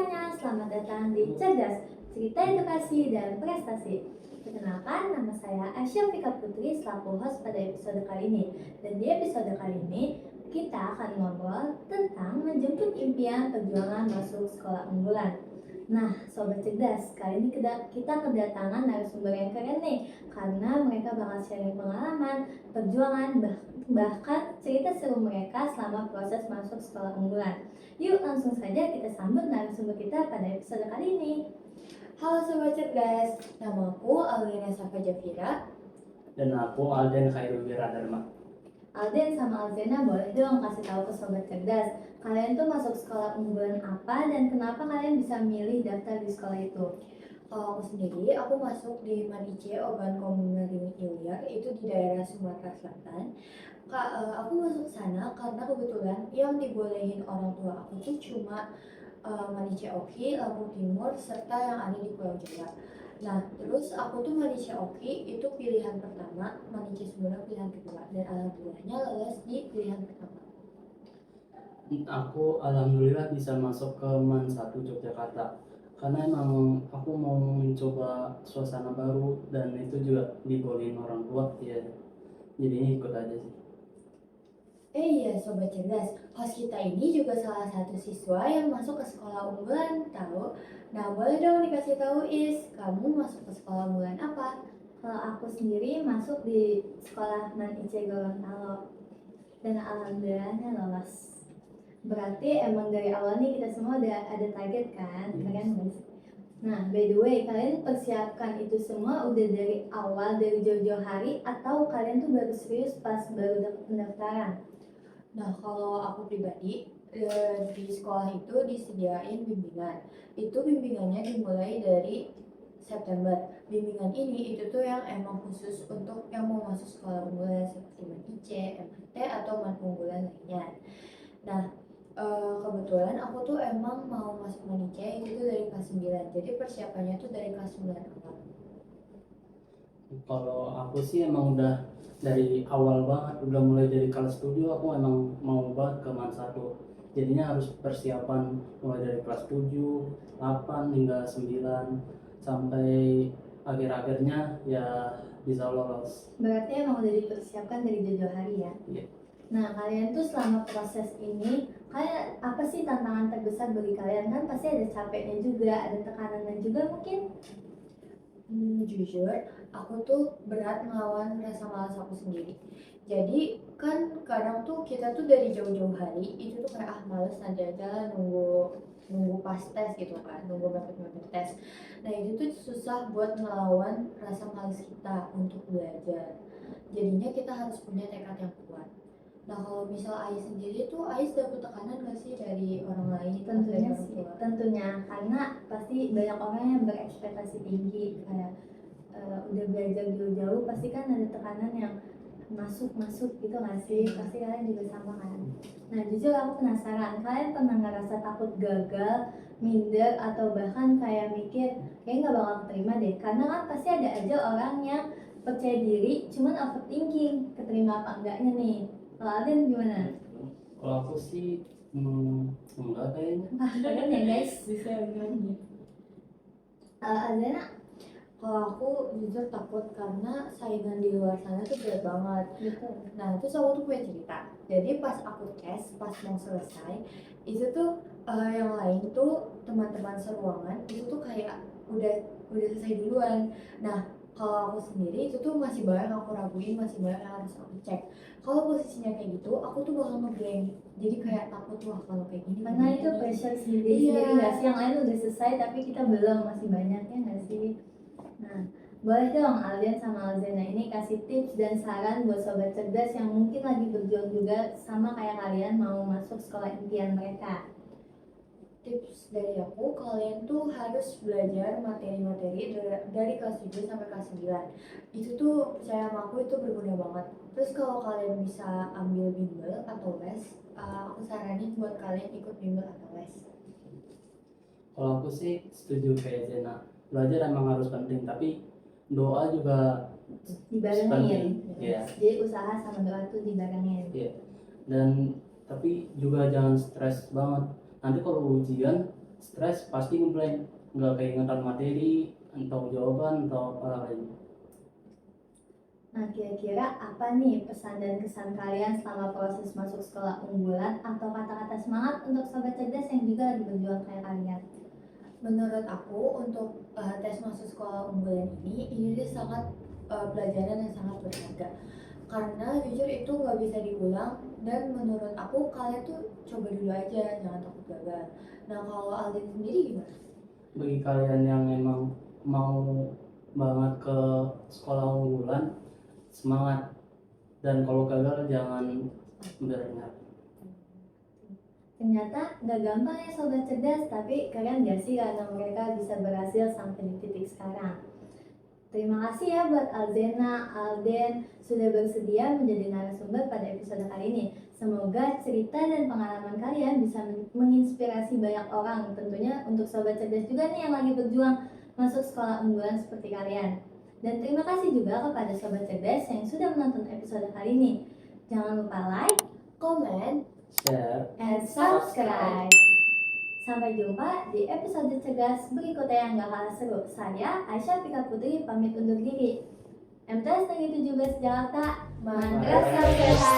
semuanya, selamat datang di Cerdas, cerita edukasi dan prestasi. Perkenalkan, nama saya Aisyah Fika Putri selaku host pada episode kali ini. Dan di episode kali ini, kita akan ngobrol tentang menjemput impian perjuangan masuk sekolah unggulan. Nah, Sobat Cerdas, kali ini kita kedatangan narasumber yang keren nih, karena mereka bakal sharing pengalaman, perjuangan, bahkan cerita seru mereka selama proses masuk sekolah unggulan. Yuk langsung saja kita sambut narasumber kita pada episode kali ini. Halo Sobat Cerdas, namaku Alina Safa Jafira. Dan aku Alden Khairul Wiradharma. Alden sama Alzena boleh dong kasih tahu ke Sobat Cerdas, kalian tuh masuk sekolah unggulan apa dan kenapa kalian bisa milih daftar di sekolah itu? Kalau aku sendiri, aku masuk di Manice Ogan Komering Ilyar, itu di daerah Sumatera Selatan. Aku masuk sana karena kebetulan yang dibolehin orang tua aku tuh cuma Manice Oki, Lampung Timur, serta yang ada di Pulau Jawa. Nah, terus aku tuh Manice Oki itu pilihan pertama, Manice Semarang pilihan kedua, dan alhamdulillahnya lolos di pilihan pertama. Aku alhamdulillah bisa masuk ke MAN 1 Yogyakarta karena emang aku mau mencoba suasana baru dan itu juga dibolehin orang tua ya, jadinya ikut aja sih. Iya Sobat Cerdas, host kita ini juga salah satu siswa yang masuk ke sekolah unggulan, tahu? Nah boleh dong dikasih tahu kamu masuk ke sekolah unggulan apa? Kalau aku sendiri masuk di sekolah Manice Gorontalo dan alhamdulillahnya lolos. Berarti emang dari awal nih kita semua udah ada target kan, keren guys. Nah, by the way, kalian persiapkan itu semua udah dari awal, dari jauh-jauh hari, atau kalian tuh baru serius pas baru dapat pendaftaran? Nah kalau aku pribadi, di sekolah itu disediain bimbingan. Itu bimbingannya dimulai dari September. Bimbingan ini itu tuh yang emang khusus untuk yang mau masuk sekolah unggulan seperti MANIC, MAT, atau MAN unggulan lainnya. Nah, kebetulan aku tuh emang mau masuk Manice itu tuh dari kelas 9. Jadi persiapannya tuh dari kelas 9 awal. Kalau aku sih emang udah dari awal banget, udah mulai dari kelas 7 aku emang mau banget ke MAN 1. Jadinya harus persiapan mulai dari kelas 7, 8 hingga 9 sampai akhir-akhirnya ya bisa lolos. Berarti emang udah dipersiapkan dari jauh-jauh hari ya? Iya. Nah, kalian tuh selama proses ini, kalian apa sih tantangan terbesar bagi kalian? Kan pasti ada capeknya juga, ada tekanannya juga mungkin? Jujur, aku tuh berat melawan rasa malas aku sendiri. Jadi kan kadang tuh kita tuh dari jauh-jauh hari itu tuh kayak males nanti aja lah nunggu pas tes gitu kan, nunggu mepet-mepet tes. Nah itu tuh susah buat melawan rasa malas kita untuk belajar. Jadinya kita harus punya tekad yang kuat. Nah kalau misal Ais sendiri tuh Ais dapet tekanan gak sih dari orang lain? Tentunya dari orang sih, tua? tentunya karena pasti banyak orang yang berekspektasi tinggi kayak udah belajar jauh-jauh pasti kan ada tekanan yang masuk gitu nggak sih? Pasti kalian juga sama kan? Nah jujur aku penasaran, kalian pernah ngerasa takut gagal, minder atau bahkan kayak mikir kayak nggak bakal keterima deh? Karena kan pasti ada aja orang yang percaya diri cuman overthinking keterima apa enggaknya nih. Kalau Alden gimana? Kalau aku sih enggak kayaknya. Kalian ya guys. Bisa gimana? Alzena? Kalau aku jujur takut karena saingan di luar sana tuh berat banget. Gitu. Nah terus aku tuh punya cerita. Jadi pas aku tes, pas mau selesai, itu tuh yang lain tuh teman-teman seruangan itu tuh kayak udah selesai duluan. Nah kalau aku sendiri itu tuh masih banyak yang aku raguin, masih banyak yang harus aku cek. Kalau posisinya kayak gitu, aku tuh bakal ngeblank. Jadi kayak takut wah kalau kayak gini. Karena itu gimana? pressure sendiri nggak sih? Yang lain udah selesai tapi kita belum, masih banyak ya nggak sih? Nah, boleh dong Alden sama Alzena ini kasih tips dan saran buat sobat cerdas yang mungkin lagi berjuang juga sama kayak kalian mau masuk sekolah impian mereka. Tips dari aku, kalian tuh harus belajar materi-materi dari kelas 7 sampai kelas 9. Itu tuh percaya sama aku itu berguna banget. Terus kalau kalian bisa ambil bimbel atau les, aku saranin buat kalian ikut bimbel atau les. Kalau aku sih setuju kayak Zena, belajar emang harus penting, tapi doa juga Dibarengin. penting. Iya. Jadi usaha sama doa tuh dibarengin. Iya. Dan tapi juga jangan stres banget. Nanti kalau ujian stres pasti ngeblank, nggak keingetan materi atau jawaban atau apa lain. Nah, kira-kira apa nih pesan dan kesan kalian selama proses masuk sekolah unggulan atau kata-kata semangat untuk sobat cerdas yang juga lagi berjuang kayak kalian? Menurut aku untuk tes masuk sekolah unggulan ini tuh sangat pelajaran yang sangat berharga, karena jujur itu nggak bisa diulang, dan menurut aku kalian tuh coba dulu aja, jangan takut gagal. Nah, kalau Aldin sendiri gimana? Bagi kalian yang emang mau banget ke sekolah unggulan, semangat, dan kalau gagal jangan berenang. Ternyata nggak gampang ya sobat cerdas, tapi kalian gak sih karena mereka bisa berhasil sampai di titik sekarang. Terima kasih ya buat Alzena, Alden sudah bersedia menjadi narasumber pada episode kali ini. Semoga cerita dan pengalaman kalian bisa menginspirasi banyak orang, tentunya untuk sobat cerdas juga nih yang lagi berjuang masuk sekolah unggulan seperti kalian. Dan terima kasih juga kepada sobat cerdas yang sudah menonton episode kali ini. Jangan lupa like, Komen, Share. and subscribe. Sampai jumpa di episode cerdas berikutnya yang gak kalah seru. Saya Aisyah Pika Putri pamit undur diri. MTS Negeri 17 Jakarta, mantra sehat.